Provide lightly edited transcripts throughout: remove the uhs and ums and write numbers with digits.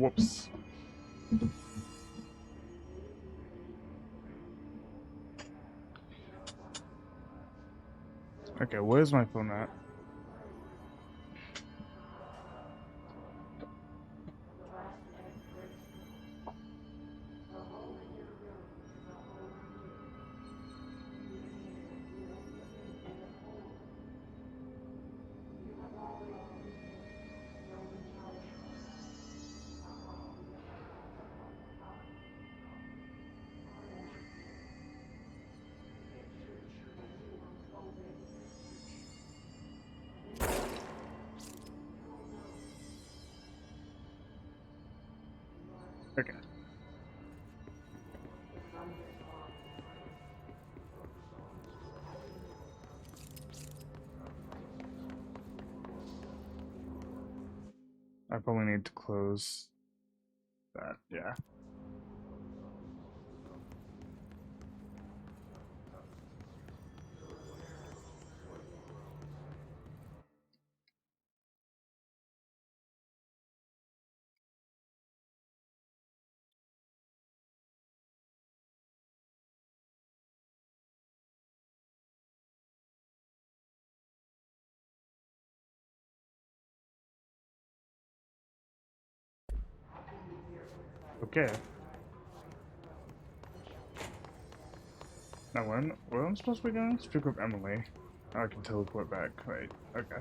Whoops. Okay, where's my phone at? Okay. I probably need to close that, yeah. Okay. Now where am I supposed to be going? Speak with Emily. I can teleport back. Right. Okay.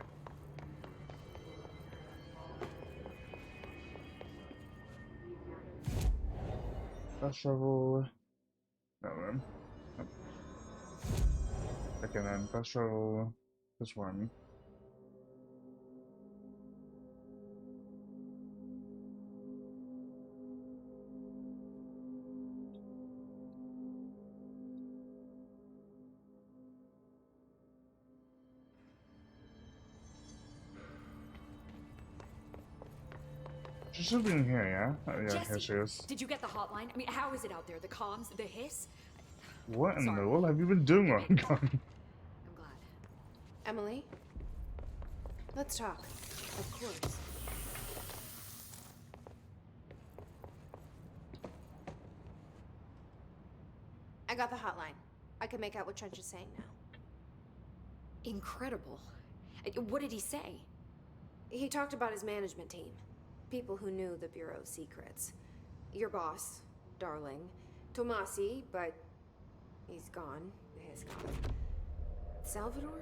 Fast travel. No room. Okay then, fast travel. This one. She should be in here, yeah? Oh, yeah, here Jesse, she is. did you get the hotline? I mean, how is it out there? The comms, the hiss? What in the Sorry. world have you been doing You while made I'm it. gone? I'm glad. Emily? Let's talk. Of course. I got the hotline. I can make out what Trench is saying now. Incredible. What did he say? He talked about his management team. People who knew the Bureau's secrets. Your boss, Darling. Tomasi, but he's gone. He's gone. Salvador?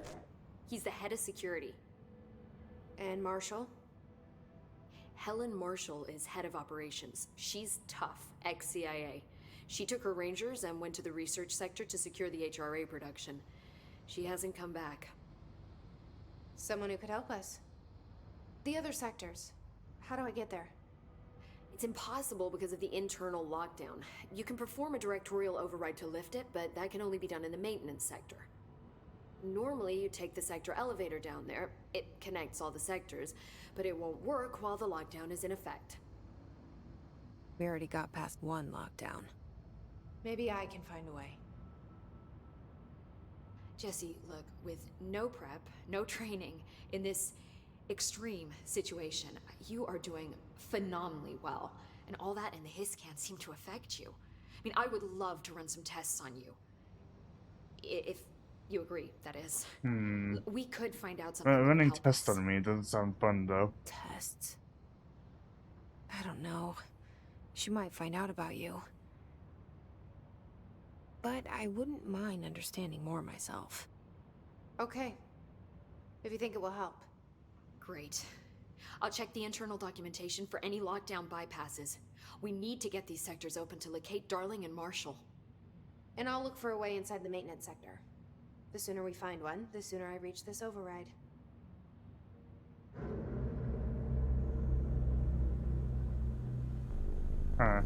He's the head of security. And Marshall? Helen Marshall is head of operations. She's tough, ex-CIA. She took her rangers and went to the research sector to secure the HRA production. She hasn't come back. Someone who could help us. The other sectors. How do I get there? It's impossible because of the internal lockdown. You can perform a directorial override to lift it, but that can only be done in the maintenance sector. Normally, you take the sector elevator down there. It connects all the sectors, but it won't work while the lockdown is in effect. We already got past one lockdown. Maybe I can find a way. Jesse, look, with no prep, no training, in this extreme situation, you are doing phenomenally well. And all that and the hiss can't seem to affect you. I mean, I would love to run some tests on you. If you agree, that is. We could find out something that would Running help tests us. on me doesn't sound fun though. Tests? I don't know. She might find out about you. But I wouldn't mind understanding more myself. Okay. If you think it will help. Great. I'll check the internal documentation for any lockdown bypasses. We need to get these sectors open to locate Darling and Marshall. And I'll look for a way inside the maintenance sector. The sooner we find one, the sooner I reach this override. Huh.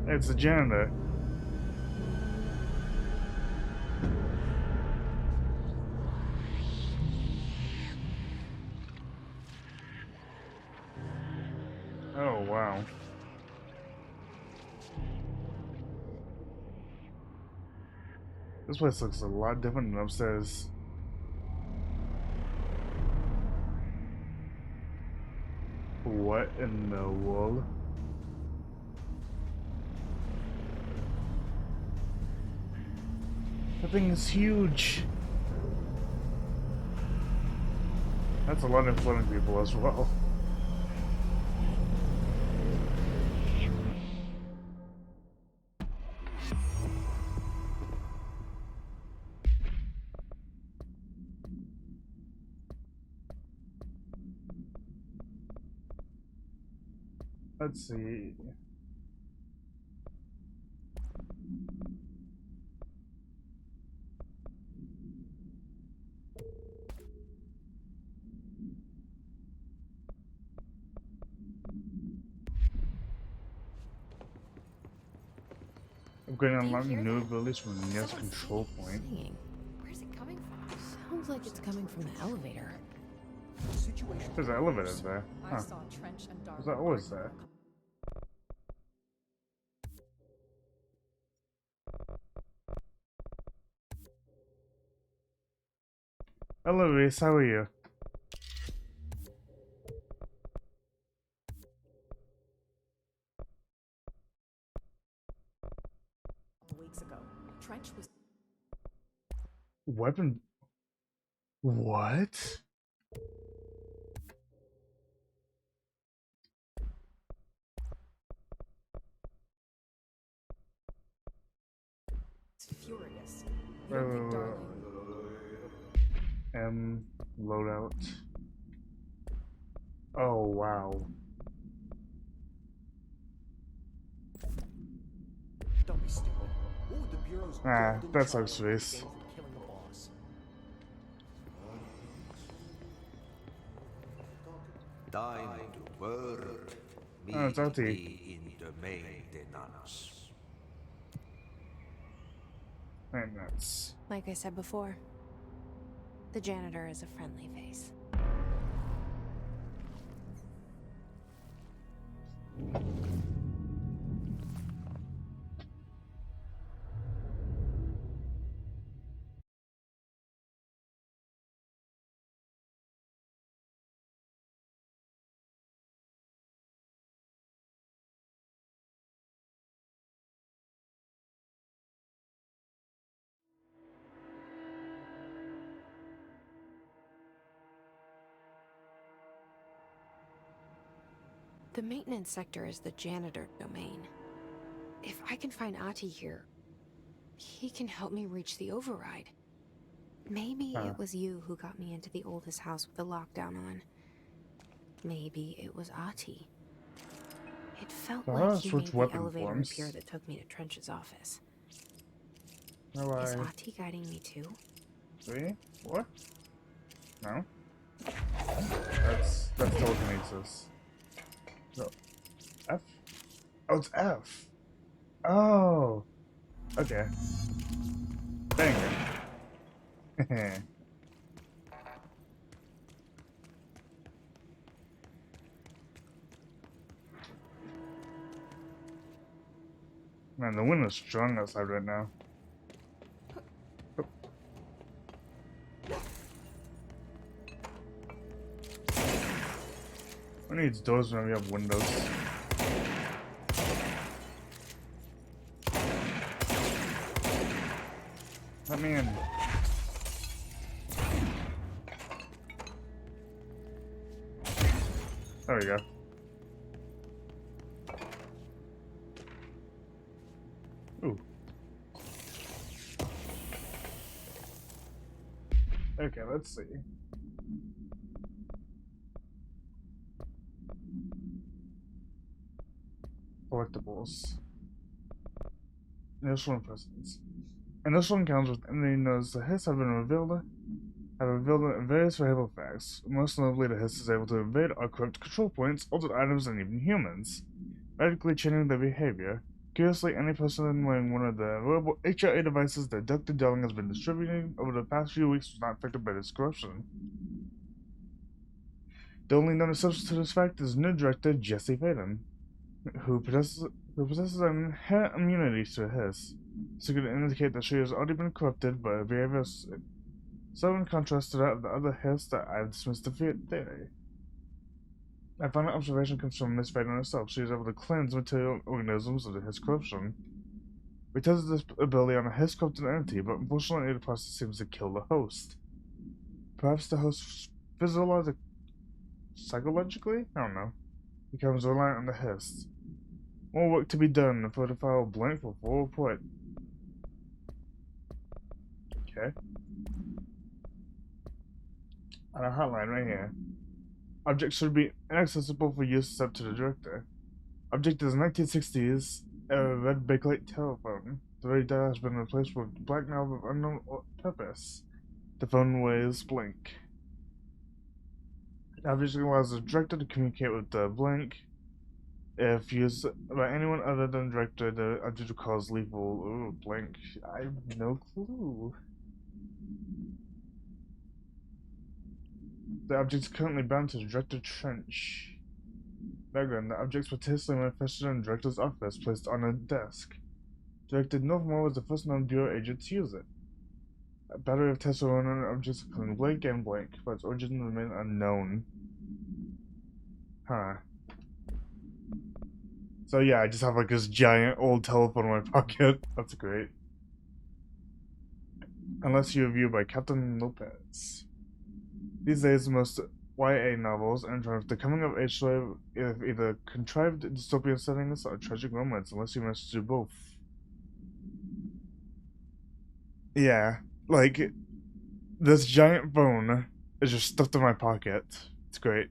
It's the janitor. wow. This place looks a lot different than upstairs. What in the world? That thing is huge. That's a lot of floating people as well. Let's see. Upgrading Do you unlock hear new that? abilities from the nearest Someone's control singing. point. Singing. Where's it coming from? Sounds like it's coming from the elevator. There's an elevator there. I Huh. saw Trench and Darwin. Was that always there? Hello, Reese. How are you? Weeks ago, Trench was Weapon. What? furious. You don't think Darling M loadout. Oh wow. Don't be stupid. What would the Bureau's Ah, golden that child sucks, gain Reese. from killing the boss? Time to work. Oh, it's Ati. Me in the maintenance. Maintenance. Like I said before, the janitor is a friendly face. The maintenance sector is the janitor domain. If I can find Ati here, he can help me reach the override. Maybe it was you who got me into the oldest house with the lockdown on. Maybe it was Ati. It felt like he made switch the weapon elevator forms. appear that took me to Trench's office. No, Is I Ati guiding me too? see what? No. That's telekinesis. No. F. Oh, it's F. Oh. Okay. Dang it. Man, the wind is strong outside right now. Who needs doors when we have windows? Let me in. There we go. Ooh. Okay, let's see. Collectibles. Initial impressions. Initial encounters with enemy knows the hiss have revealed various valuable facts. Most notably, the hiss is able to invade or corrupt control points, altered items, and even humans, radically changing their behavior. Curiously, any person wearing one of the wearable HRA devices that Dr. Darling has been distributing over the past few weeks was not affected by this corruption. The only known exception to this fact is new director Jesse Faden. who possesses an inherent immunity to hiss. This could indicate that she has already been corrupted by a behavior so in contrast to that of the other hiss that I've dismissed the theory. My final observation comes from Miss Faden herself. She is able to cleanse material organisms of the hiss corruption. We tested this ability on a hiss corrupted entity, but unfortunately the process seems to kill the host. Perhaps the host psychologically? I don't know. Becomes reliant on the hiss. More work to be done for the file blank for full report. Okay. On a hotline right here. Object should be inaccessible for use except to the director. Object is 1960s, a red bakelite telephone. The red dial has been replaced with a black knob of unknown purpose. The phone weighs blank. Object allows the director to communicate with the blank. If used by anyone other than the director, the object will cause lethal. Ooh, blank. I have no clue. The object is currently bound to the director trench. Background: the objects were tastefully manifested in the director's office, placed on a desk. Director Northmore was the first known Bureau agent to use it. A battery of tests were run on objects including blank and blank, but its origin remained unknown. Huh. So yeah, I just have like this giant old telephone in my pocket. That's great. Unless you review by Captain Lopez. These days, most YA novels enter with the coming of age story of either contrived dystopian settings or tragic romance, unless you manage to do both. Yeah, like, this giant phone is just stuffed in my pocket. It's great.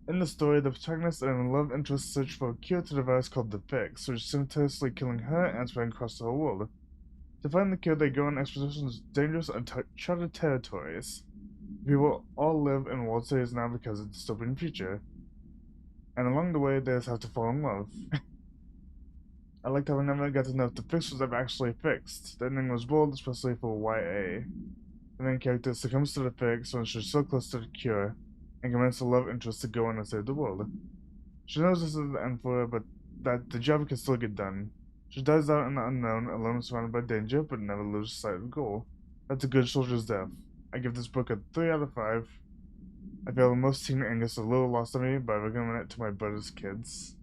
In the story, the protagonist and love interest search for a cure to the virus called the Fix, which is simultaneously killing her and spreading across the whole world. To find the cure, they go on expeditions to dangerous, uncharted territories. People all live in walled cities now because of the dystopian future. And along the way, they just have to fall in love. I liked how I never got to know if the fix was ever actually fixed. The ending was bold, especially for YA. The main character succumbs to the fix when she's so close to the cure, and convinces the love interest to go on and save the world. She knows this is the end for her, but that the job can still get done. She dies out in the unknown, alone, surrounded by danger, but never loses sight of the goal. That's a good soldier's death. I give this book a 3 out of 5. I feel most teen angst is a little lost on me, but I recommend it to my brother's kids.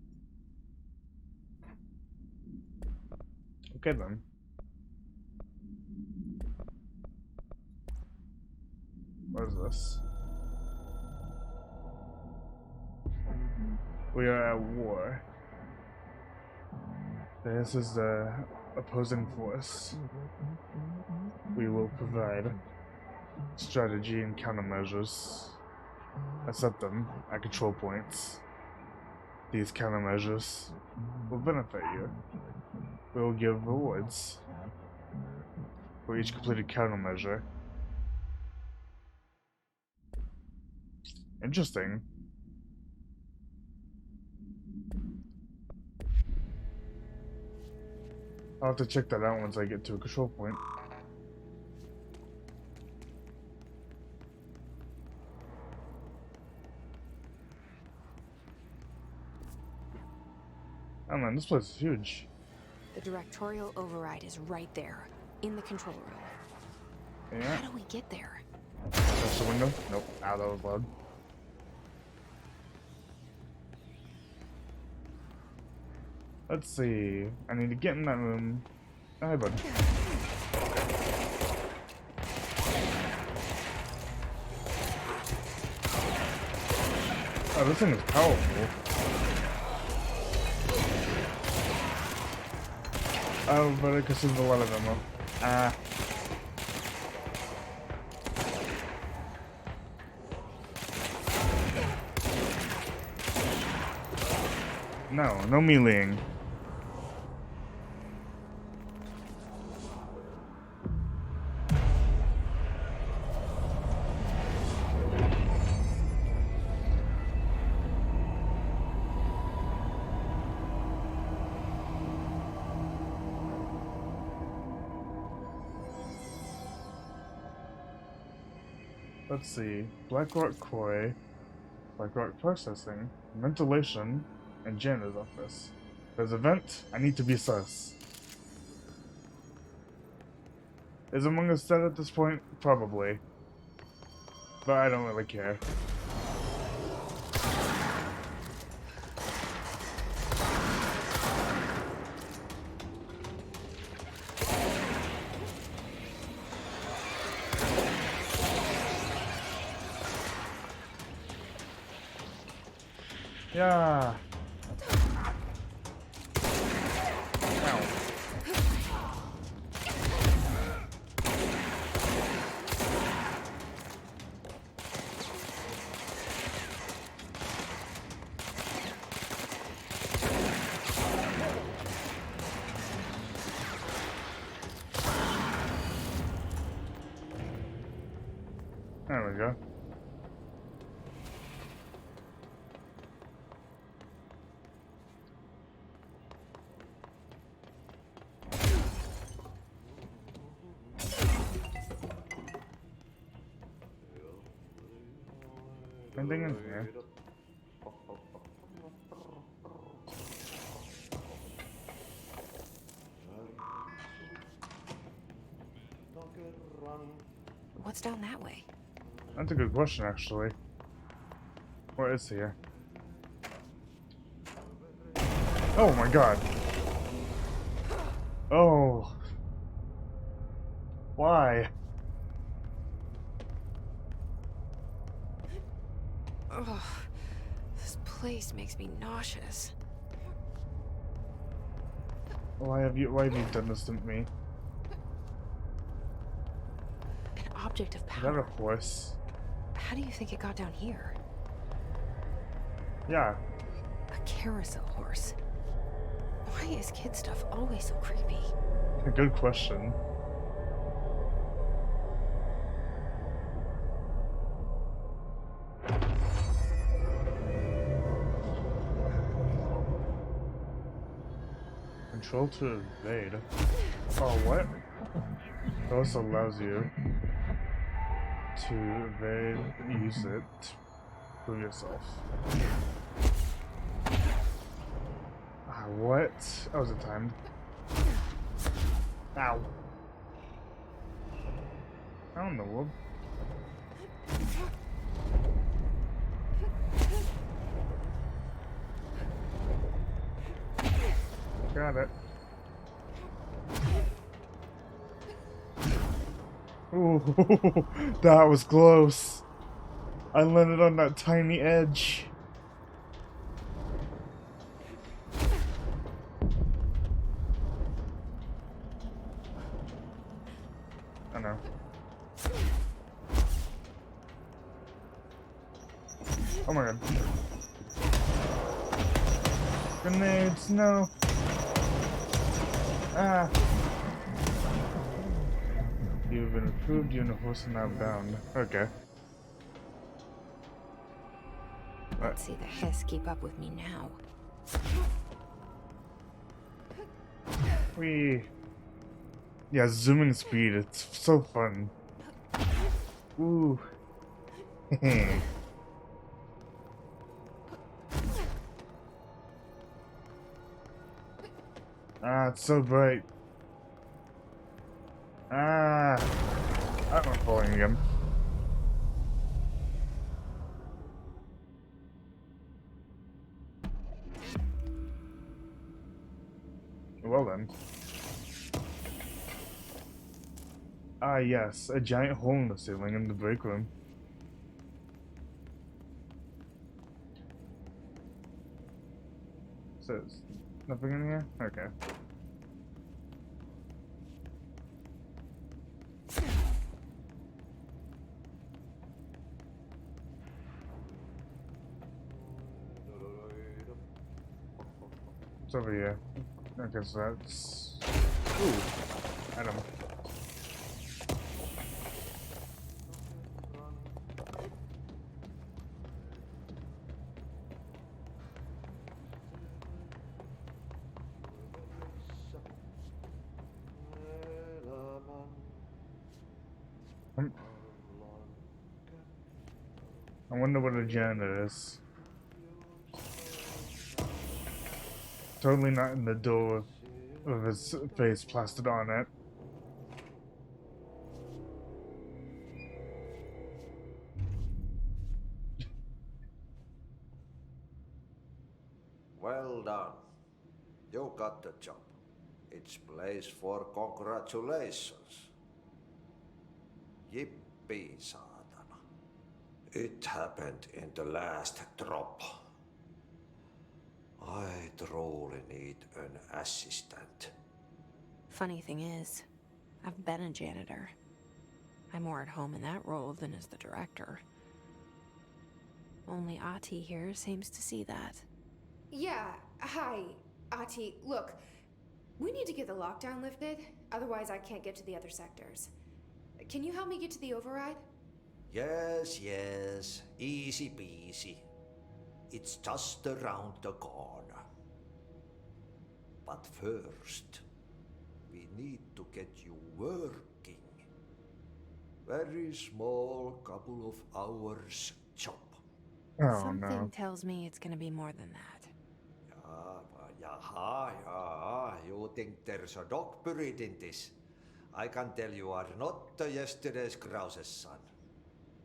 Okay then. What is this? We are at war. This is the opposing force. We will provide strategy and countermeasures. I set them at control points. These countermeasures will benefit you. We will give rewards for each completed countermeasure. Interesting. I'll have to check that out once I get to a control point. Oh man, this place is huge. The directorial override is right there, in the control room. Yeah. How do we get there? That's the window? Nope. Ah, that was loud. Let's see. I need to get in that room. Hi, bud. Oh, this thing is powerful. Oh, but it consumes a lot of ammo. Ah. No meleeing. Let's see. Blackrock Quarry. Blackrock Processing. Ventilation and janitor's office. There's a vent. I need to be sus. Is Among Us dead at this point? Probably. But I don't really care. Yeah. Ow. There we go. Anything in here? What's down that way? That's a good question, actually. What is here? Oh my god. Oh. Why? Ugh. This place makes me nauseous. Why have you done this to me? An object of Is that a power. horse? How do you think it got down here? Yeah. A carousel horse. Why is kid stuff always so creepy? A good question. Control to evade. Oh, what? It also allows you to evade, use it to prove yourself. Ah, what? That was a time. Ow. I don't know. Got it. Ooh, that was close. I landed on that tiny edge. I know. Oh my god. Grenades, no. Ah. You've been approved, you and the horse are now bound. Okay. Let's see the hiss keep up with me now. Yeah, zooming speed, it's so fun. Ooh. Ah, it's so bright. Ah. I'm not falling again. Well then. Ah, yes, a giant hole in the ceiling in the break room. So, nothing in here? Okay. It's over here. I guess that's... Ooh. Item. I wonder what a janitor is. totally not in the door with his face plastered on it. Well done. You got the job. It's place for congratulations. Yippee, saatana. It happened in the last drop. I truly need an assistant. Funny thing is, I've been a janitor. I'm more at home in that role than as the director. Only Ati here seems to see that. Yeah, hi, Ati. Look, we need to get the lockdown lifted, otherwise I can't get to the other sectors. Can you help me get to the override? Yes, yes. Easy peasy. It's just around the corner. But first, we need to get you working. Very small, couple of hours job. Oh Something no. tells me it's gonna be more than that. Yeah. You think there's a dog buried in this? I can tell you are not yesterday's Krause's son.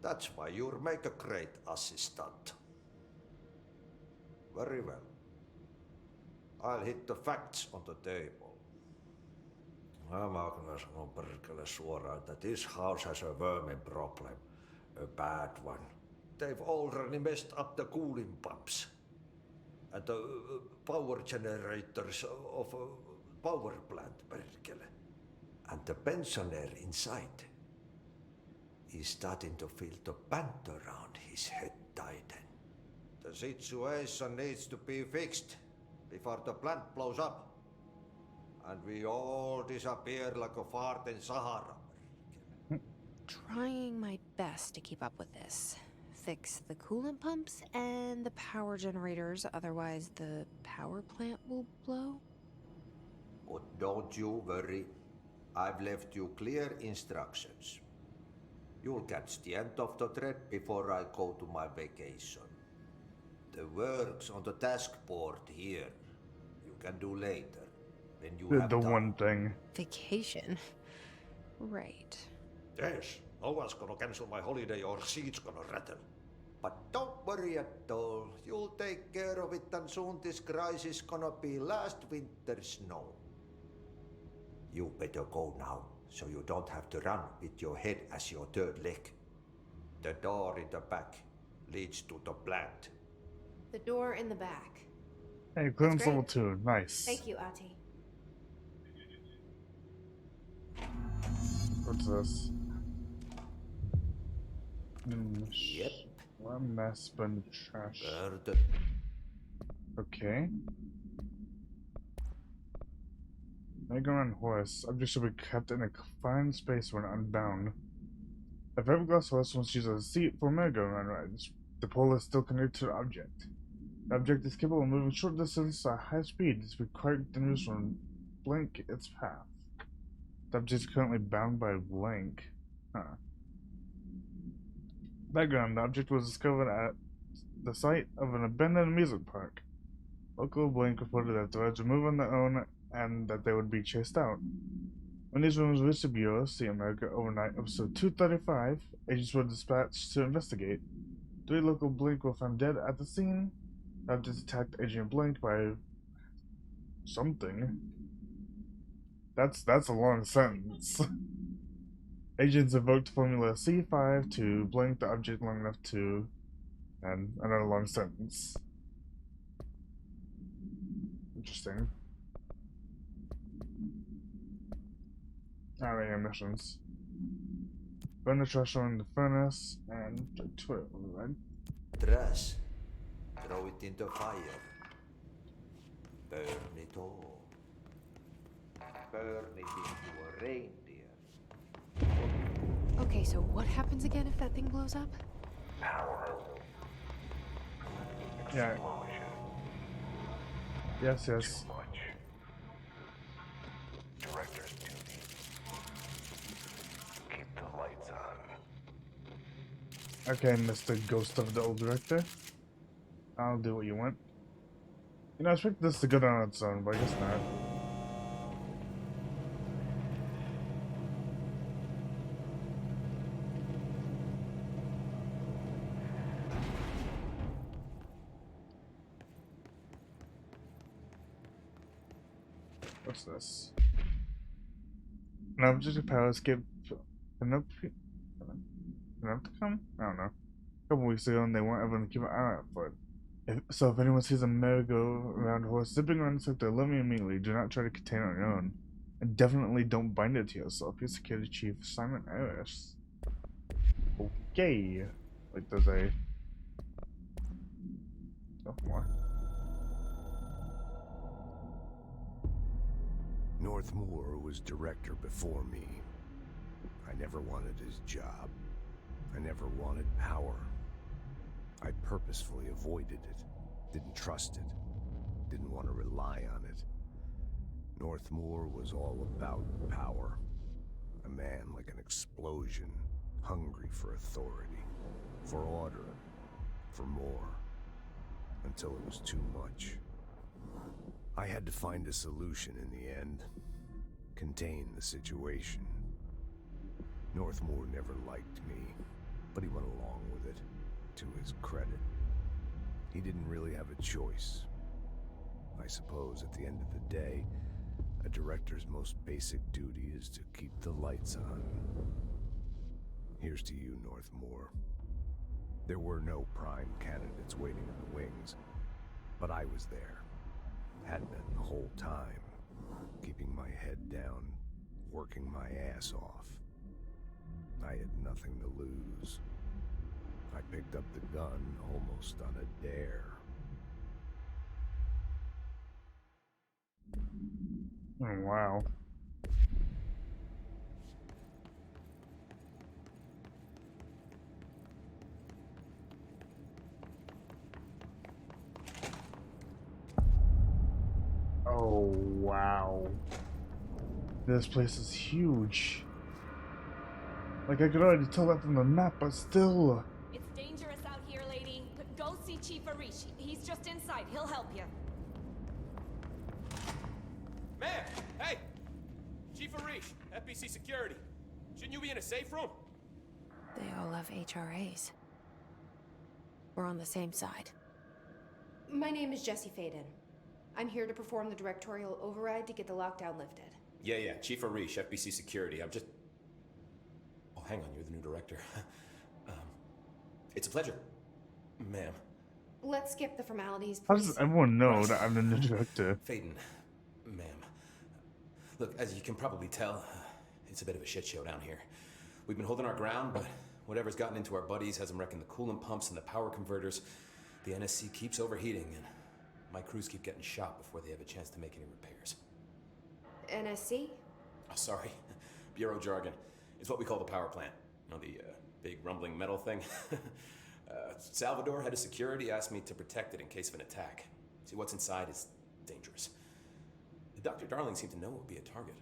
That's why you'll make a great assistant. Very well. I'll hit the facts on the table. Mä kyllä sanon perkele suoraan, että this house has a vermin problem. A bad one. They've already messed up the cooling pumps. And the power generators of a power plant, perkele. And the pensioner inside is starting to feel the band around his head tighten. The situation needs to be fixed before the plant blows up. And we all disappear like a fart in Sahara. Trying my best to keep up with this. Fix the coolant pumps and the power generators, otherwise the power plant will blow. But don't you worry. I've left you clear instructions. You'll catch the end of the thread before I go to my vacation. The work's on the task board here. You can do later, when you have The time. one thing. Vacation. Right. Yes, no one's gonna cancel my holiday or seat's gonna rattle. But don't worry at all. You'll take care of it and soon this crisis gonna be last winter's snow. You better go now, so you don't have to run with your head as your third leg. The door in the back leads to the plant. The door in the back. Hey, clearance great. level 2. Nice. Thank you, Ati. What's this? Yep. One mess bin trash. Burden. Okay. Merry-go-round horse. Objects should be kept in a confined space when unbound. A fiberglass horse once used as a seat for merry-go-round rides. The pole is still connected to the object. The object is capable of moving short distance at high speed. It is required to move from blank its path. The object is currently bound by blank. Huh. Background: the object was discovered at the site of an abandoned amusement park. Local Blank reported that the rides would move on their own and that they would be chased out. When these rumors reached the Bureau, See America Overnight, episode 235, agents were dispatched to investigate. 3 local Blink were found dead at the scene. The object attacked Agent Blink by something. That's a long sentence. Agents invoked Formula C5 to blink the object long enough to... and another long sentence. Interesting. Alright, missions. Burn the trash on the furnace and to it, right? Trash. Throw it in the fire. Burn it all. Burn it into a reindeer. Okay, so what happens again if that thing blows up? Yeah. Yes. Director's duty. Keep the lights on. Okay, Mr. Ghost of the Old Director. I'll do what you want. You know, I expect this to go down on its own, but I guess not. What's this? An object of power escaped Panopticon? I don't know. A couple weeks ago, and they weren't able to keep an eye out for it. So if anyone sees a merry-go-round horse zipping around the sector, let me immediately. Do not try to contain it on your own. And definitely don't bind it to yourself. Your security chief, Simon Harris. Okay. Like, there's a... Oh, more. Northmoor was director before me. I never wanted his job. I never wanted power. I purposefully avoided it, didn't trust it, didn't want to rely on it. Northmoor was all about power. A man like an explosion, hungry for authority, for order, for more, until it was too much. I had to find a solution in the end, contain the situation. Northmoor never liked me, but he went along with it, to his credit. He didn't really have a choice. I suppose at the end of the day, a director's most basic duty is to keep the lights on. Here's to you, Northmoor. There were no prime candidates waiting in the wings, but I was there. Had been the whole time, keeping my head down, working my ass off. I had nothing to lose. I picked up the gun almost on a dare. Oh, wow. Oh, wow. This place is huge. Like, I could already tell that from the map, but still. It's dangerous out here, lady. Go see Chief Arish. He's just inside. He'll help you. Man! Hey! Chief Arish, FBC Security. Shouldn't you be in a safe room? They all have HRAs. We're on the same side. My name is Jesse Faden. I'm here to perform the directorial override to get the lockdown lifted. Yeah, Chief Arish, FBC Security. I'm just... Oh, hang on, you're the new director. It's a pleasure, ma'am. Let's skip the formalities, How please. does everyone know that I'm the new director? Faden, ma'am. Look, as you can probably tell, it's a bit of a shit show down here. We've been holding our ground, but whatever's gotten into our buddies has them wrecking the coolant pumps and the power converters. The NSC keeps overheating, and my crews keep getting shot before they have a chance to make any repairs. NSC? Oh, sorry. Bureau jargon. It's what we call the power plant. You know, the big rumbling metal thing? Salvador, head of security, asked me to protect it in case of an attack. See, what's inside is dangerous. Dr. Darling seemed to know it would be a target.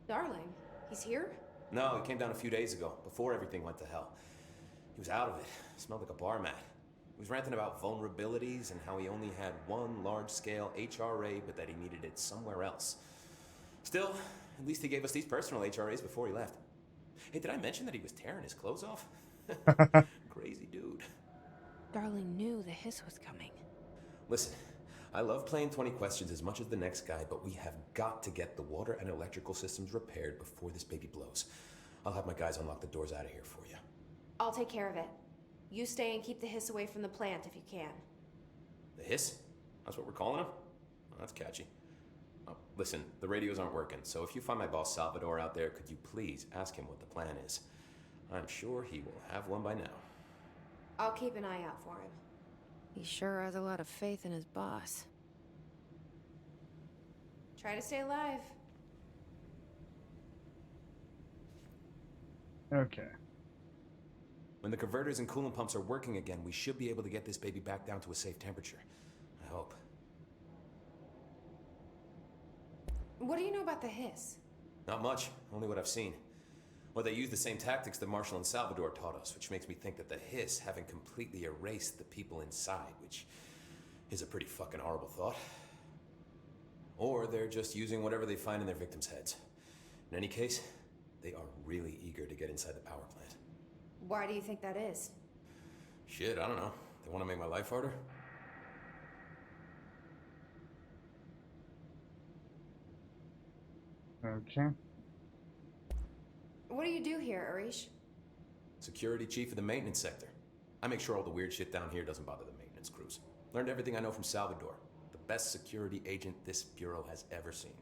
Darling? He's here? No, he came down a few days ago, before everything went to hell. He was out of it. Smelled like a bar mat. He was ranting about vulnerabilities and how he only had one large-scale HRA, but that he needed it somewhere else. Still, at least he gave us these personal HRAs before he left. Hey, did I mention that he was tearing his clothes off? Crazy dude. Darling knew the hiss was coming. Listen, I love playing 20 questions as much as the next guy, but we have got to get the water and electrical systems repaired before this baby blows. I'll have my guys unlock the doors out of here for you. I'll take care of it. You stay and keep the hiss away from the plant if you can. The hiss? That's what we're calling him? Oh, that's catchy. Oh, listen, the radios aren't working, so if you find my boss Salvador out there, could you please ask him what the plan is? I'm sure he will have one by now. I'll keep an eye out for him. He sure has a lot of faith in his boss. Try to stay alive. Okay. When the converters and coolant pumps are working again, we should be able to get this baby back down to a safe temperature. I hope. What do you know about the hiss? Not much, only what I've seen. Well, they use the same tactics that Marshall and Salvador taught us, which makes me think that the hiss haven't completely erased the people inside, which is a pretty fucking horrible thought. Or they're just using whatever they find in their victims' heads. In any case, they are really eager to get inside the power plant. Why do you think that is? Shit, I don't know. They want to make my life harder? Okay. What do you do here, Arish? Security chief of the maintenance sector. I make sure all the weird shit down here doesn't bother the maintenance crews. Learned everything I know from Salvador. The best security agent this bureau has ever seen.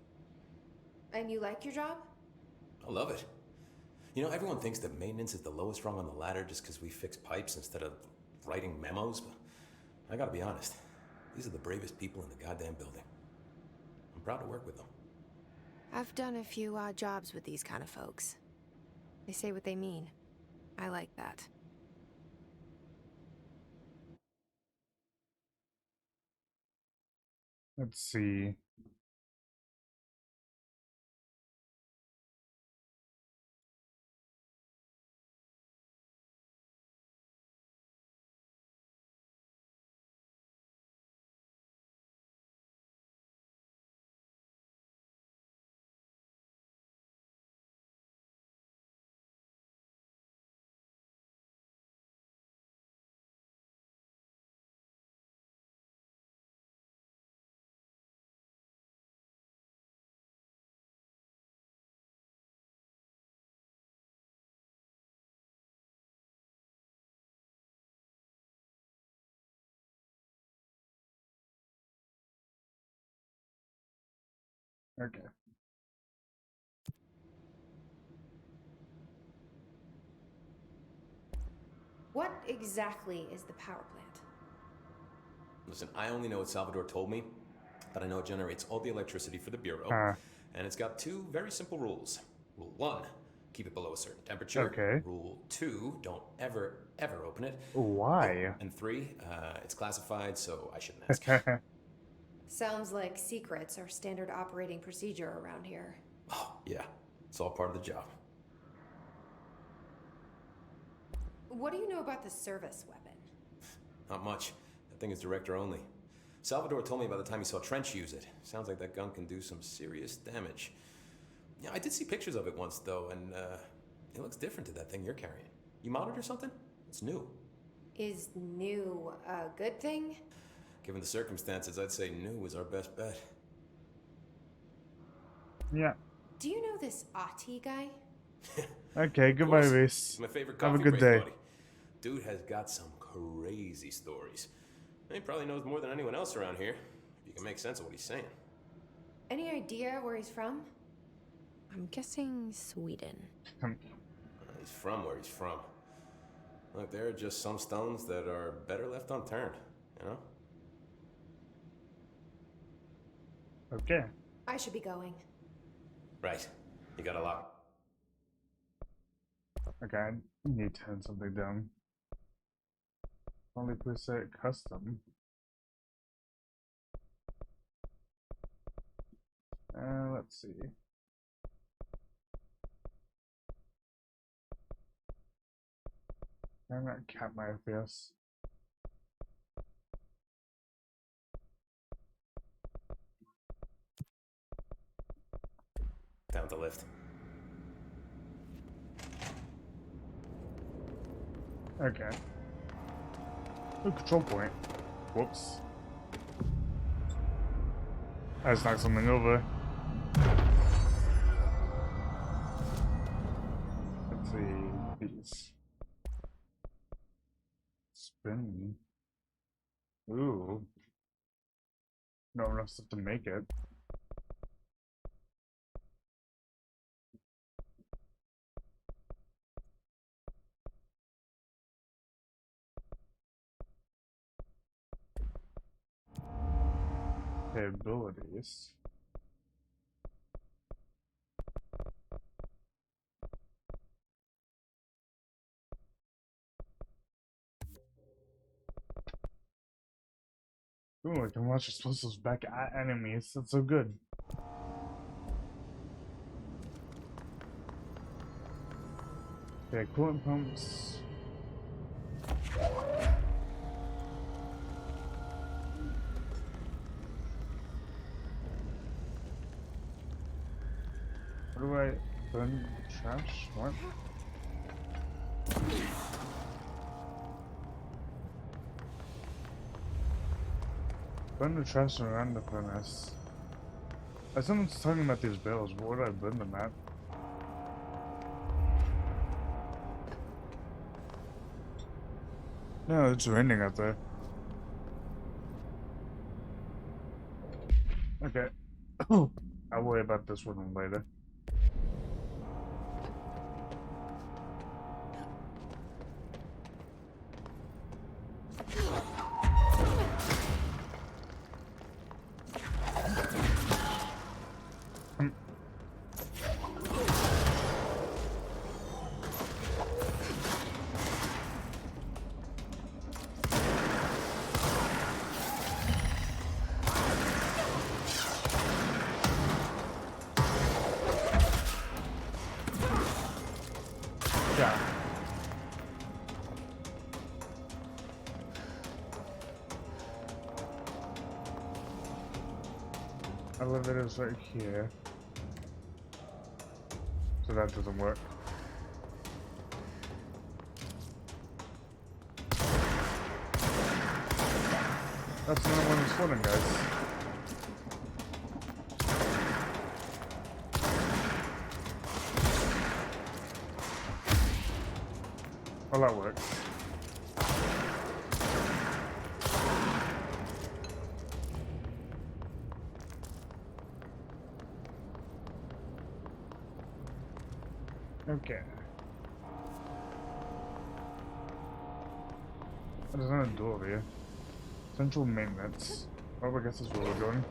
And you like your job? I love it. You know, everyone thinks that maintenance is the lowest rung on the ladder just because we fix pipes instead of writing memos, but I gotta be honest. These are the bravest people in the goddamn building. I'm proud to work with them. I've done a few odd jobs with these kind of folks. They say what they mean. I like that. Let's see. Okay. What exactly is the power plant? Listen, I only know what Salvador told me, but I know it generates all the electricity for the bureau, and it's got two very simple rules. Rule 1, keep it below a certain temperature. Okay. Rule 2, don't ever open it. Why? Oh, and 3, it's classified, so I shouldn't ask. Sounds like secrets are standard operating procedure around here. Oh, yeah. It's all part of the job. What do you know about the service weapon? Not much. That thing is director only. Salvador told me by the time he saw Trench use it. Sounds like that gun can do some serious damage. Yeah, I did see pictures of it once, though, and it looks different to that thing you're carrying. You modded or something? It's new. Is new a good thing? Given the circumstances, I'd say new is our best bet. Yeah. Do you know this Ati guy? Okay, goodbye, Reese. My favorite Have a coffee good break day. buddy. Dude has got some crazy stories. He probably knows more than anyone else around here, if you can make sense of what he's saying. Any idea where he's from? I'm guessing Sweden. He's from where he's from. Look, there are just some stones that are better left unturned, you know? Okay. I should be going. Right. You got a lot. Okay, I need to turn something down. Only preset custom. Let's see. I'm not cap my FPS. Down the lift. Okay. Oh, control point. Whoops. I just knocked something over. Let's see. These. Spin. Ooh. No enough stuff to make it. Abilities. Ooh, I can launch explosives back at enemies. That's so good. Okay, coolant pumps. Burn the trash around the furnace. As someone's talking about these barrels, what would I burn them at? No, it's raining out there. Okay. I'll worry about this one later. Yeah. Elevator's right here. So that doesn't work. That's not one that's floating, guys. Well, that works. Okay. There's not a door over here. Central maintenance. Oh, I guess that's where we're going.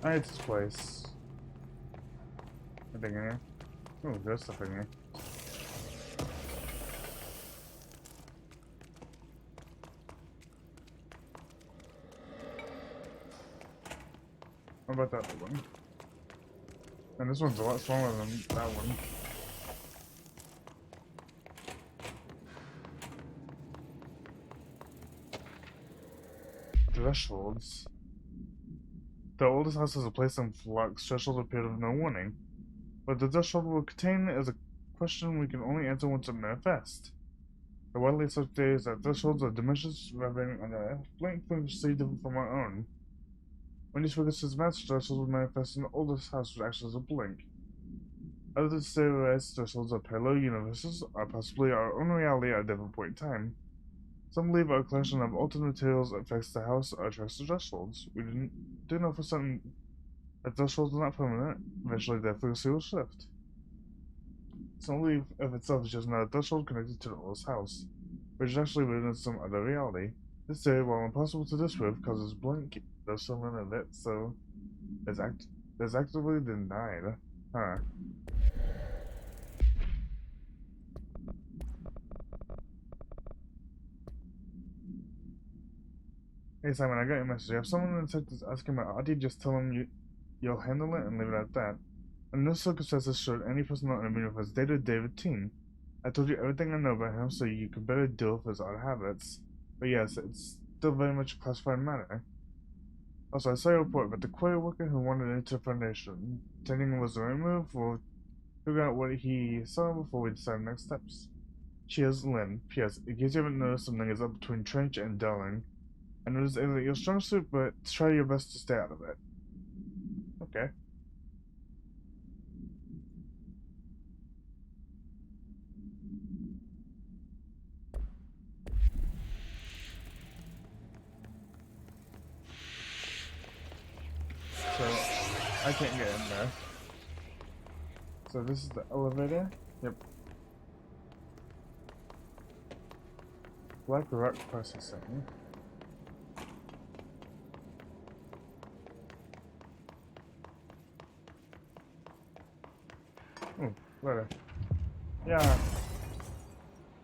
Alright, this place. Anything in here? Oh, there's stuff in here. What about that other one? And this one's a lot smaller than that one. Thresholds. The oldest house has a place in flux. Thresholds appear with no warning. What the threshold will contain is a question we can only answer once it manifests. The widely accepted theory is that thresholds are dimensions revolving on a blank frequency different from our own. When these frequencies match, thresholds will manifest in the oldest house, which acts as a blink. Others theorize thresholds are parallel universes, or possibly our own reality at a different point in time. Some believe our collection of alternate materials affects the house or attracts the thresholds. We do know for certain that thresholds are not permanent. Eventually, their frequency will shift. Some belief of itself is just not a threshold connected to the oldest house, which is actually within some other reality. This theory, while impossible to disprove, causes blink there's someone in it, so is actively denied. Huh. Hey Simon, I got your message. If someone in the tech is asking about Audie, just tell them you'll handle it and leave it at that. And no circumstances should any person not intervene with his day-to-day routine. I told you everything I know about him so you could better deal with his odd habits. But yes, it's still very much a classified matter. Also, I saw your report about the quarry worker who wandered into the Foundation. Pretending was the right move. We'll figure out what he saw before we decide next steps. Cheers, Lynn. P.S. In case you haven't noticed, something is up between Trench and Darling. I know this isn't your strong suit, but try your best to stay out of it. Okay. So, I can't get in there. So this is the elevator? Yep. Black rock processing. Oh, letter. Yeah.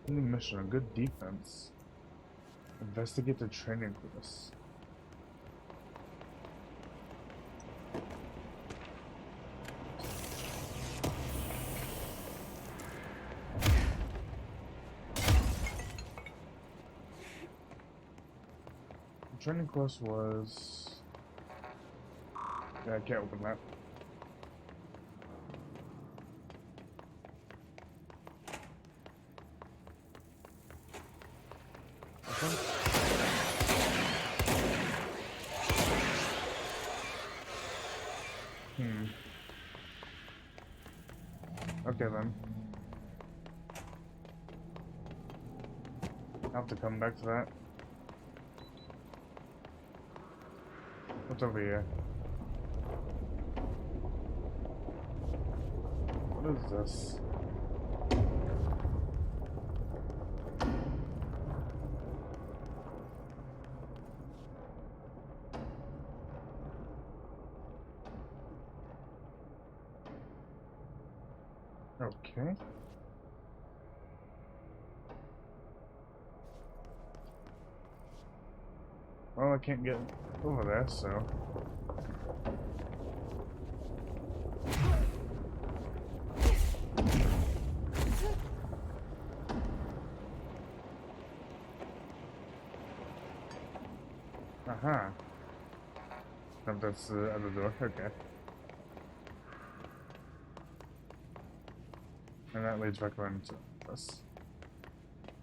New mission, a good defense. Investigate the training course. The training course was... Yeah, I can't open that. Okay then. I'll have to come back to that. What's over here? What is this? Okay. Well, I can't get over there, so... Aha. No, that's the other door. Okay. And that leads back around to this.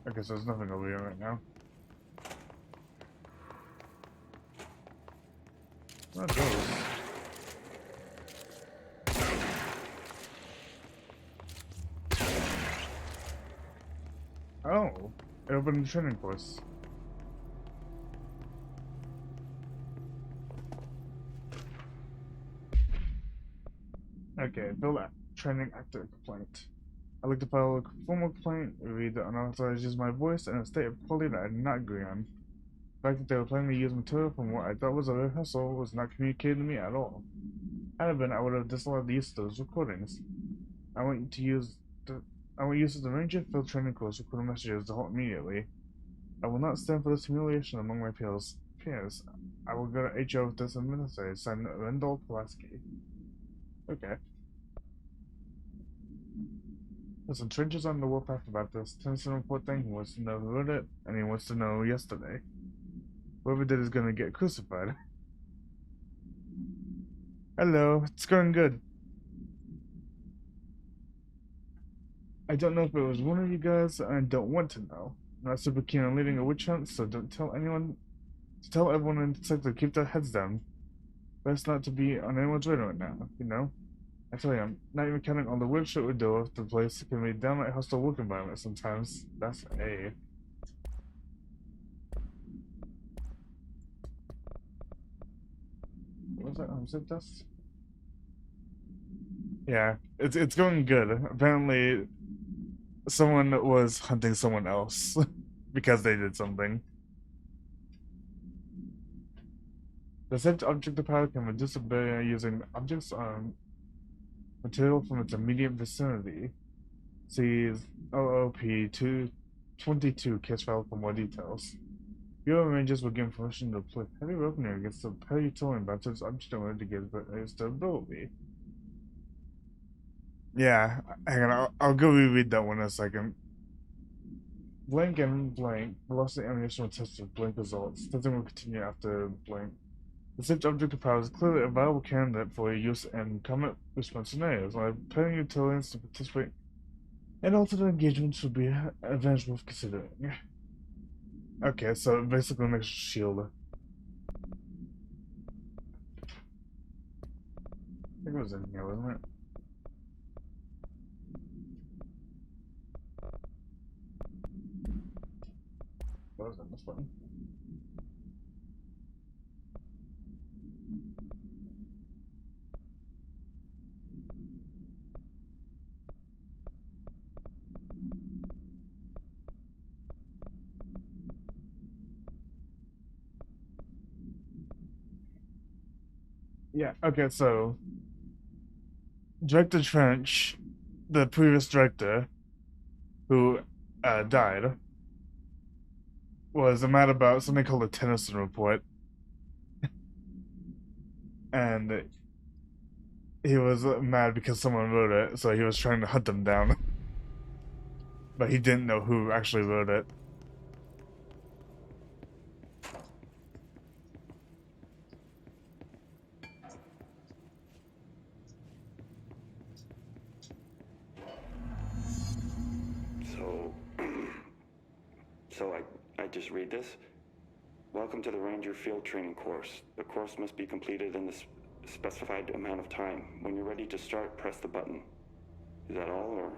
Okay, so there's nothing over here right now. What are those? Oh! It opened the training course. Okay, fill that. Training active complaint. I'd like to file a formal complaint, read the unauthorized use of my voice, and a state of quality that I did not agree on. The fact that they were planning to use material from what I thought was a rehearsal was not communicated to me at all. Had it been, I would have disallowed the use of those recordings. I want users to arrange a field training course recording messages to halt immediately. I will not stand for this humiliation among my peers. I will go to HR with this administrator, signed Rendell Pulaski. Okay. There's some trenches on the warpath about this Tennyson report thing. He wants to know who wrote it, and he wants to know yesterday. Whoever did is gonna get crucified. Hello, it's going good. I don't know if it was one of you guys, and I don't want to know. I'm not super keen on leading a witch hunt, so don't tell anyone. Tell everyone in the sector to keep their heads down. Best not to be on anyone's radar right now, you know? I tell you, I'm not even counting on the weird shit we do with the place. It can be a downright hostile work environment sometimes. That's A. What was that? Zip dust? Yeah, it's going good. Apparently, someone was hunting someone else because they did something. The saved object power can reduce a barrier using objects on material from its immediate vicinity. See OOP-222 case file for more details. Bureau Rangers were given permission to apply heavy weaponry against the Peritonian Baptist object in order to get its durability. Yeah, hang on, I'll go reread that one in a second. Blank and blank. Velocity ammunition will test with blank results. Testing will continue after blank. The saved object of power is clearly a viable candidate for use in combat response scenarios. I'm preparing utilities to participate in alternate engagements would be an advantage worth considering. Okay, so it basically makes a shield. I think it was in here, wasn't it? What was that, this button? Yeah, okay, so Director Trench, the previous director, who died, was mad about something called a Tennyson report. And he was mad because someone wrote it, so he was trying to hunt them down. But he didn't know who actually wrote it. So I just read this. Welcome to the Ranger Field Training course. The course must be completed in the specified amount of time. When you're ready to start, press the button. Is that all, or?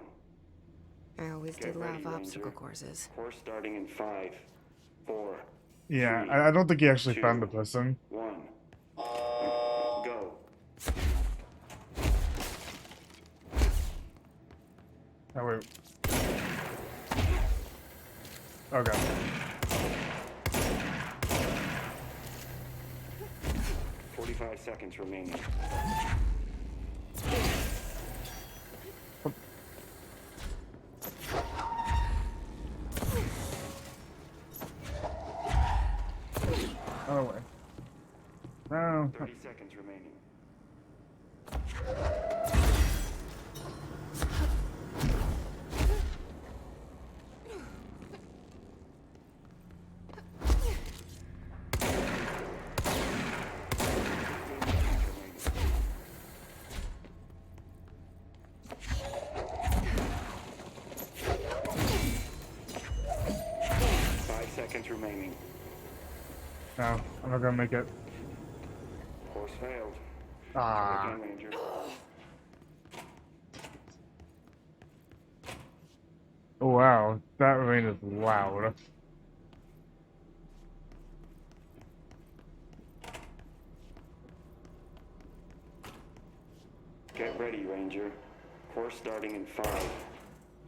I always Get did ready, love obstacle Ranger. courses. Course starting in 5, 4, Yeah, 3, I don't think he actually 2, found the person. 1. Go. Oh, wait. Okay. 45 seconds remaining. Oh, wait. No. 30 seconds remaining. Remaining. No, I'm not gonna make it. Course failed. Ah. Try again, Ranger. Wow, that rain is loud. Get ready, Ranger. Course starting in 5,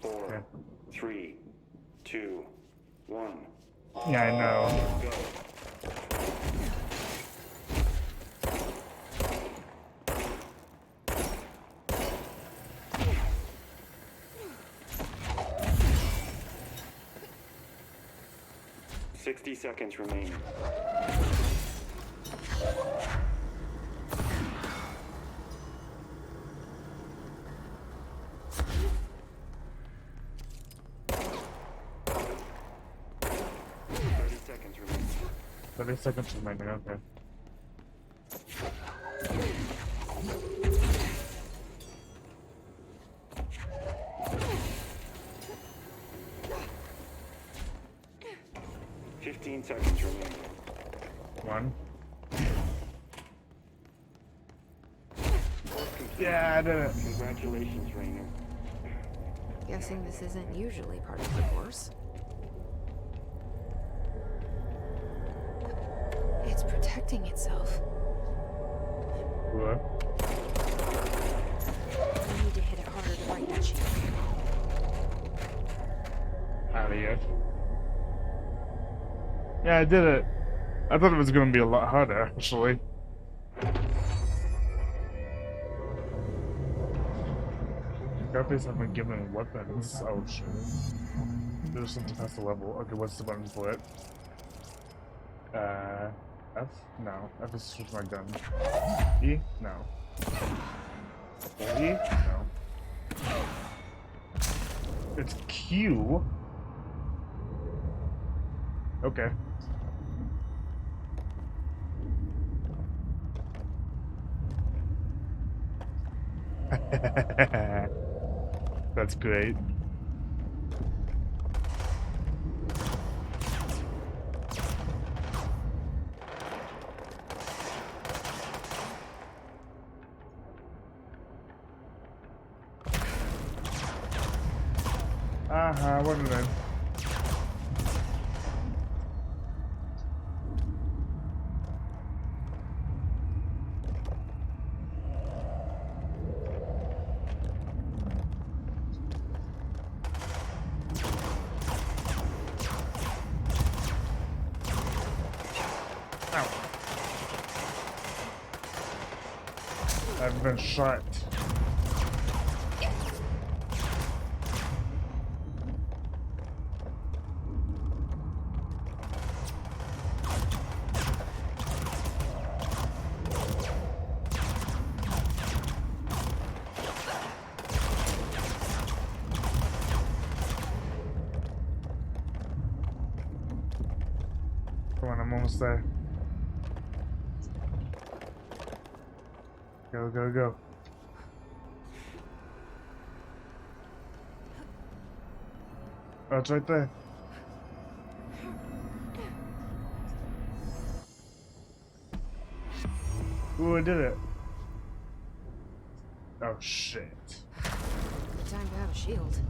4, 3, 2, 1. Yeah, I know. Go. "60 seconds remaining. Seconds remaining. 30 seconds remaining, okay. "15 seconds remaining. 1. Yeah, I did it. Congratulations, Rainer. Guessing this isn't usually part of the course. It's protecting itself. What? I need to hit it harder to break that sheet. Out of here. Yeah, I did it. I thought it was going to be a lot harder, actually. Guys have been given weapons. Oh shit. There's something past the level. Okay, what's the button for it? F? No. F is to switch my gun. E? No. E? No. It's Q? Okay. That's great. What did I? Ow. I've been shot. Come on, I'm almost there. Go, go, go. Oh, it's right there. Ooh, I did it. Oh, shit. good time to have a shield.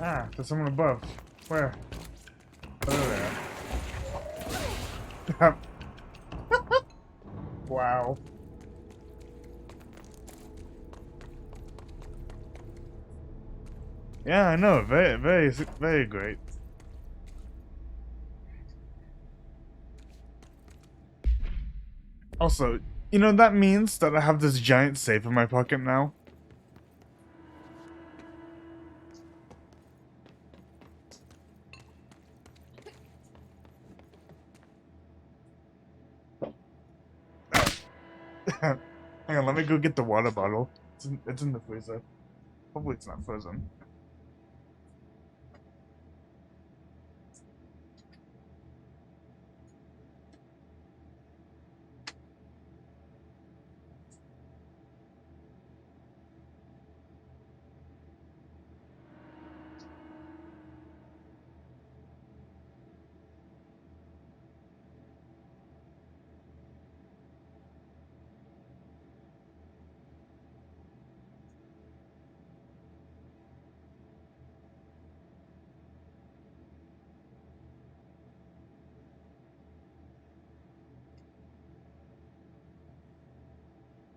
Ah, there's someone above. Where? Oh, there. Wow. Yeah, I know. Very, very, very great. Also, you know, that means that I have this giant safe in my pocket now. Hang on, let me go get the water bottle. It's in the freezer. Hopefully it's not frozen.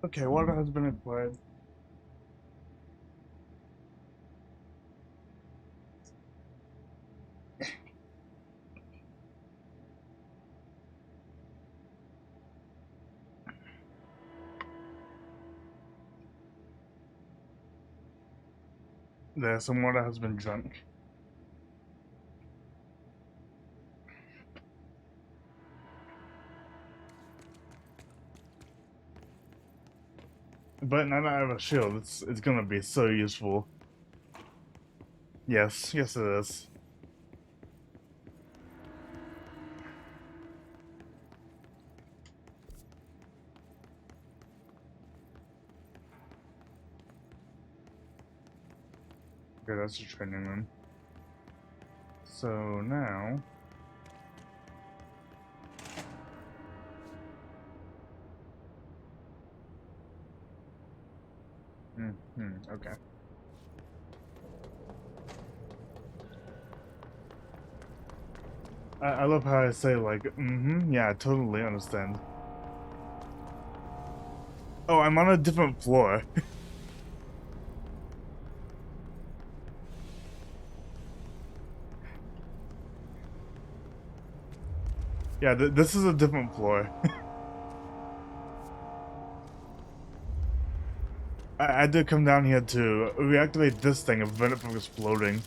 Okay, water has been acquired. There, some water has been drunk. But now that I have a shield, it's gonna be so useful. Yes, yes it is. Okay, that's the training room. So now... okay. I love how I say like, yeah, I totally understand. Oh, I'm on a different floor. Yeah, this is a different floor. I had to come down here to reactivate this thing and prevent it from exploding.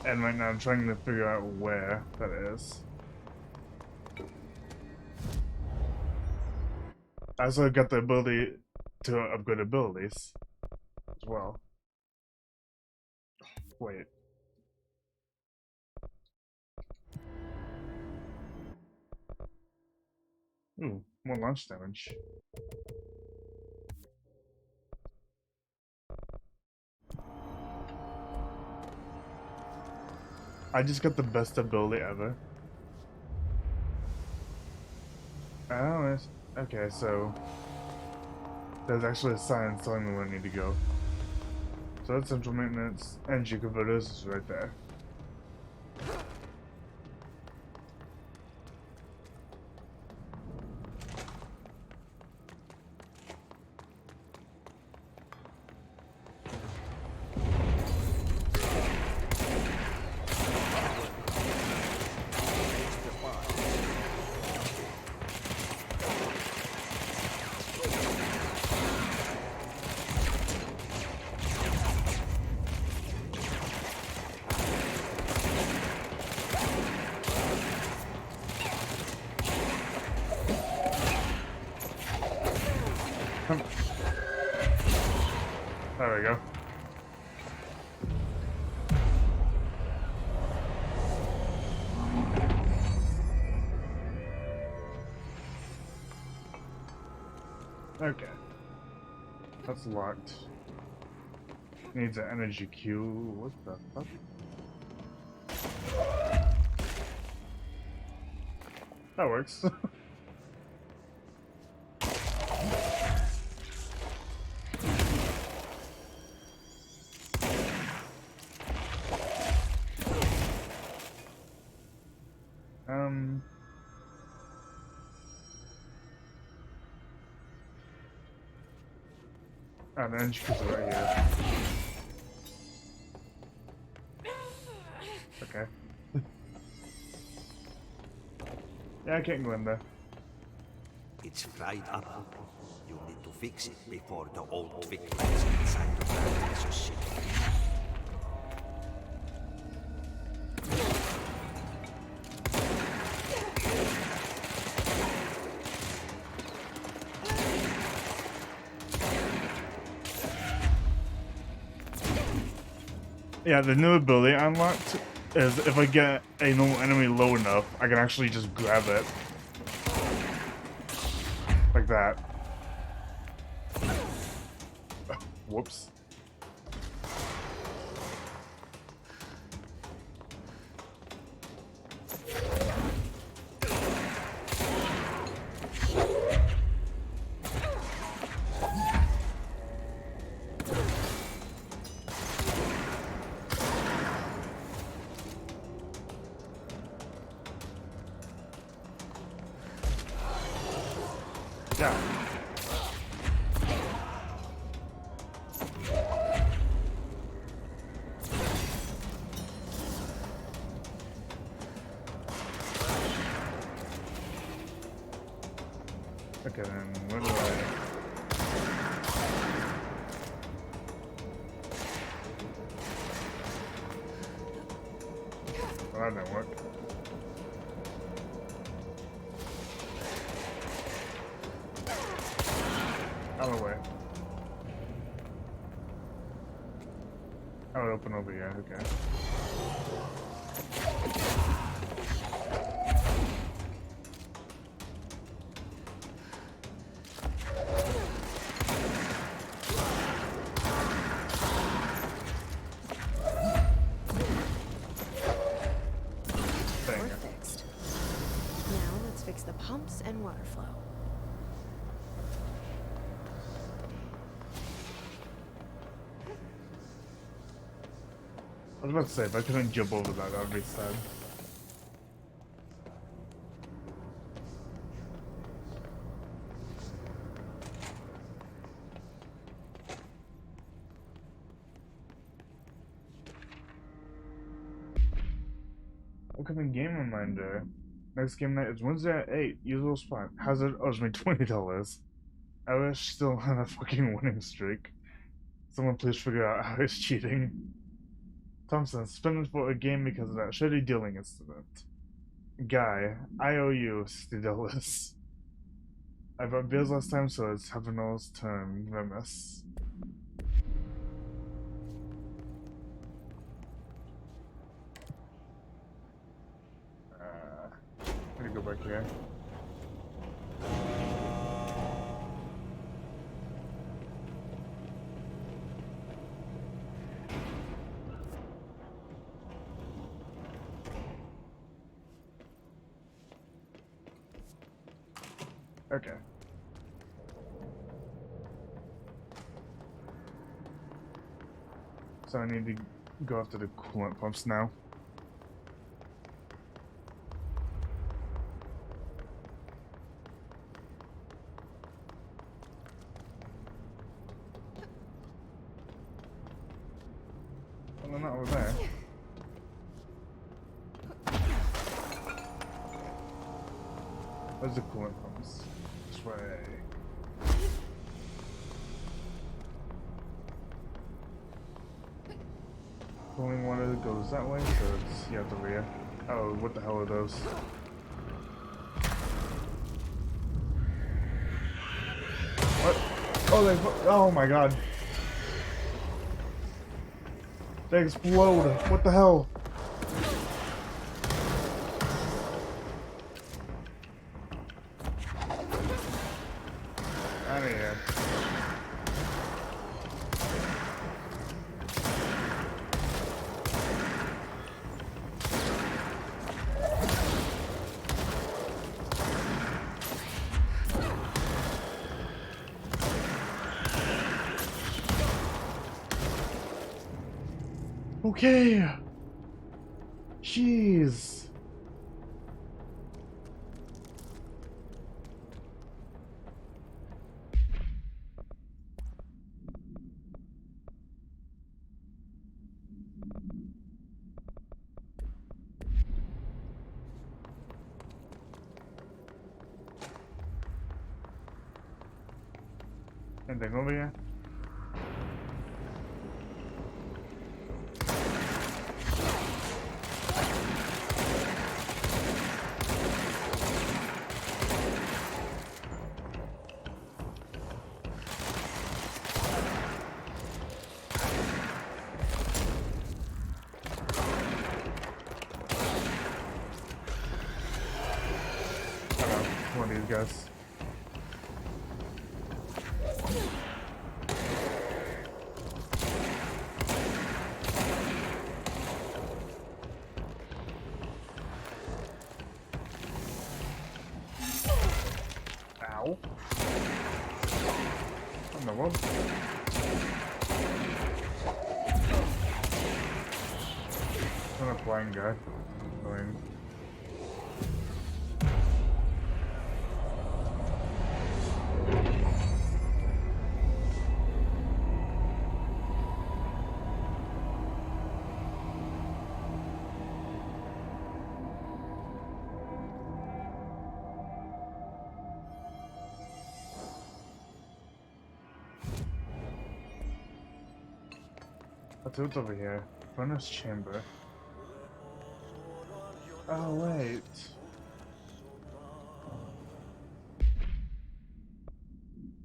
And right now I'm trying to figure out where that is. I also got the ability to upgrade abilities as well. Wait. Ooh, more launch damage. I just got the best ability ever. Oh, it's... okay, so... there's actually a sign telling me where I need to go. So that's central maintenance, energy converters is right there. Okay. That's locked. Needs an energy cue. What the fuck? That works. Oh, the energy cues are right here. Okay. Yeah, I can't go in there. It's fried up. You need to fix it before the old twig gets inside the fertilizer ship. Yeah, the new ability I unlocked is if I get a normal enemy low enough, I can actually just grab it. Like that. Whoops. Yeah. Okay, then where do I... Well, that didn't work. Out of the way. I would open over here, okay. We're fixed. Now let's fix the pumps and water flow. I was about to say, if I couldn't jump over that, that would be sad. Upcoming game reminder. Next game night is Wednesday at 8. Usual spot. Hazard owes me $20. I wish still on a fucking winning streak. Someone please figure out how he's cheating. Thompson, suspended for a game because of that shitty dealing incident. Guy, I owe you $60. I bought beers last time, so it's Havanel's turn. Remus. Let me go back here. Okay. So I need to go after the coolant pumps now. Well, they're not over there. Where's the coolant pumps? This way. Cooling water goes that way, so it's yeah, the rear. Oh, what the hell are those? What? Oh, oh my god. They explode. What the hell? Out of here. Okay. Jeez. Anything over here? One of these guys. Ow. On the wall. I'm a flying guy. Annoying. What's over here? Furnace chamber. Oh wait.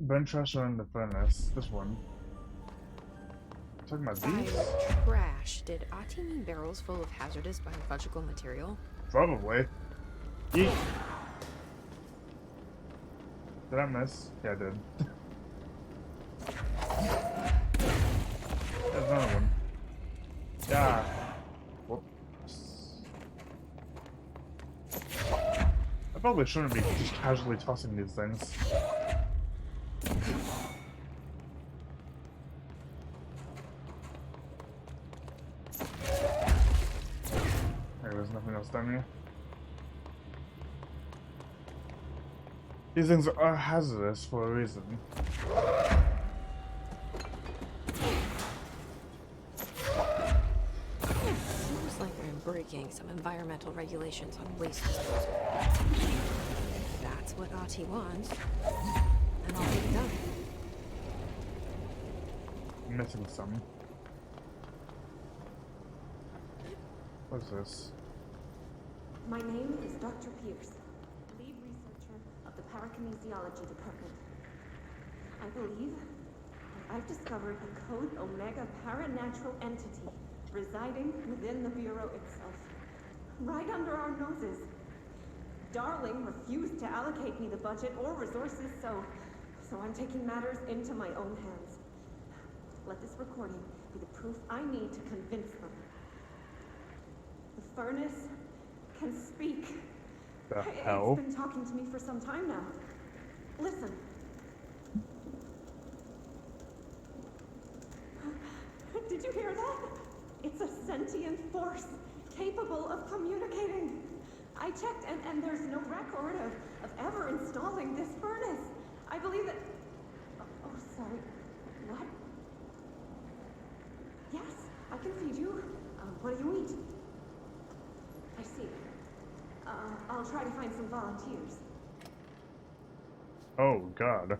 Burn trash in the furnace. This one. Talking about these? Trash. Did Ati mean barrels full of hazardous biological material? Probably. Yeet. Did I miss? Yeah, I did. There's another one. Yeah. Whoops. I probably shouldn't be just casually tossing these things. Okay, there's nothing else down here. These things are hazardous for a reason. Seems like we're breaking some environmental regulations on waste disposal. If that's what Ati wants, then I'll get it done. I'm missing some. What's this? My name is Dr. Pierce, lead researcher of the Parakinesiology Department. I believe that I've discovered a Code Omega paranatural entity residing within the Bureau itself, right under our noses. Darling refused to allocate me the budget or resources, so I'm taking matters into my own hands. Let this recording be the proof I need to convince them. The furnace can speak. The hell? It's been talking to me for some time now. Listen. Did you hear that? It's a sentient force capable of communicating. I checked and there's no record of ever installing this furnace. I believe that... Oh, sorry. What? Yes, I can feed you. What do you eat? I see. I'll try to find some volunteers. Oh, God.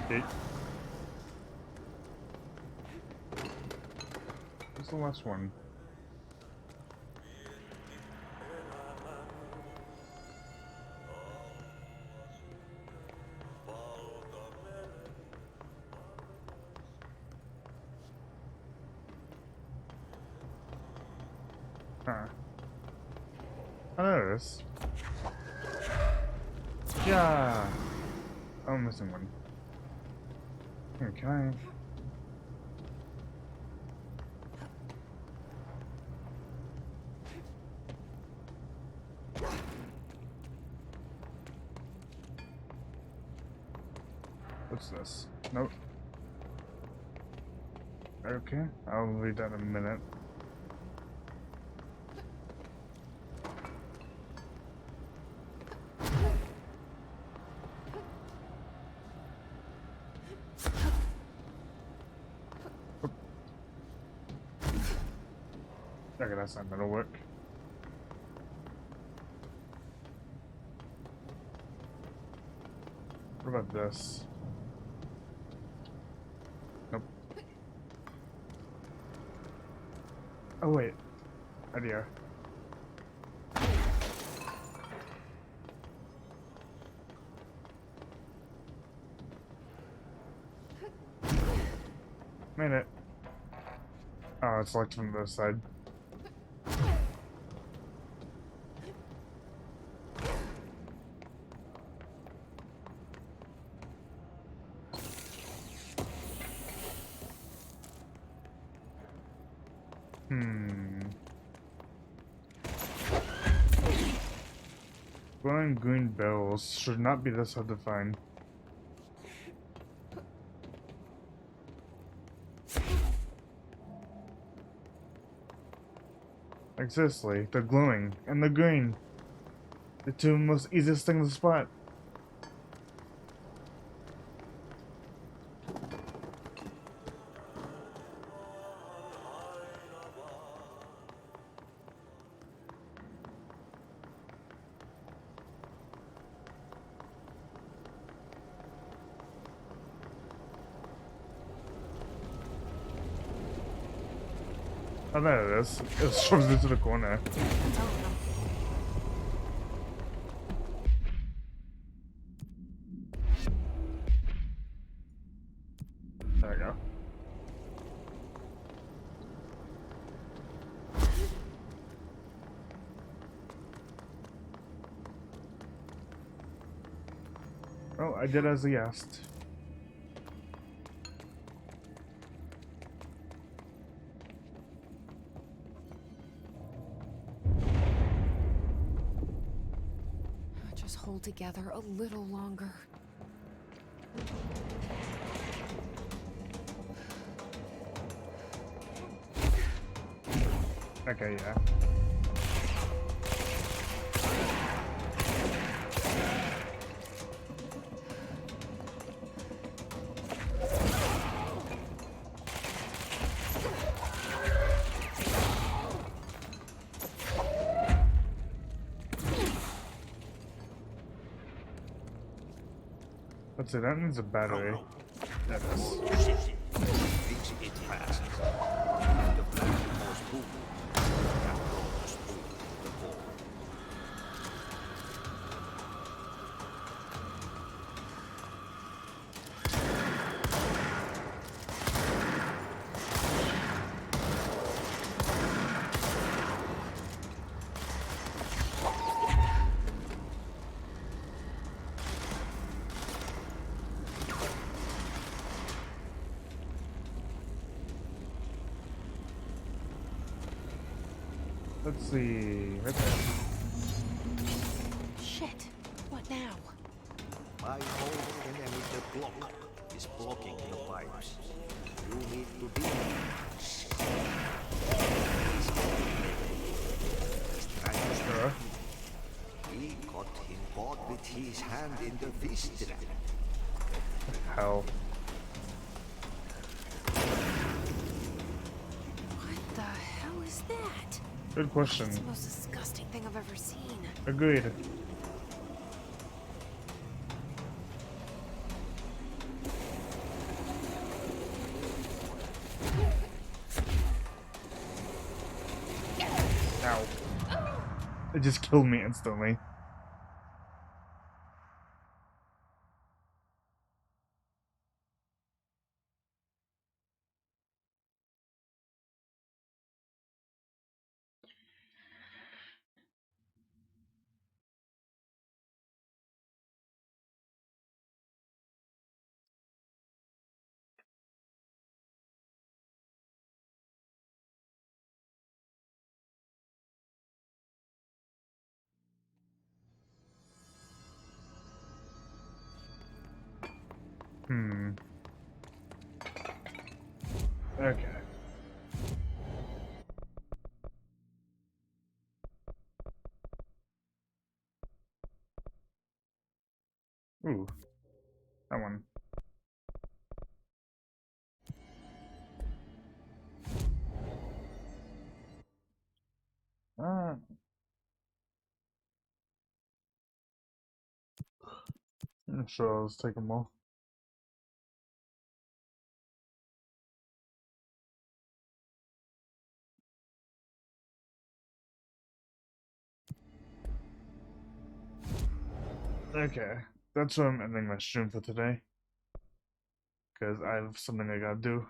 Okay. What's the last one? Huh. Oh, there it is. Yeah. Oh, I'm missing one. Okay. What's this? Nope. Okay, I'll read that in a minute. Okay, that's not gonna work. What about this? Nope. Oh wait. Idea. Made it. Oh, it's locked from this side. Glowing green bells should not be this hard to find. Like seriously, the glowing and the green. The two most easiest things to spot. Oh, there it is. It shoves into the corner. There we go. Oh, I did as he asked. Just hold together a little longer. Okay, yeah. Let's see, that needs a battery. That is. Let's see. Right there. Shit. What now? My whole enemy block is blocking the pipes. You need to be. Sure. He got him caught with his hand in the fist trap. Hell. What the hell is that? Good question. It's the most disgusting thing I've ever seen. Agreed. Ow. It just killed me instantly. Okay. Ooh, that one. Sure, let's take them all. Okay, that's where I'm ending my stream for today. Because I have something I gotta do.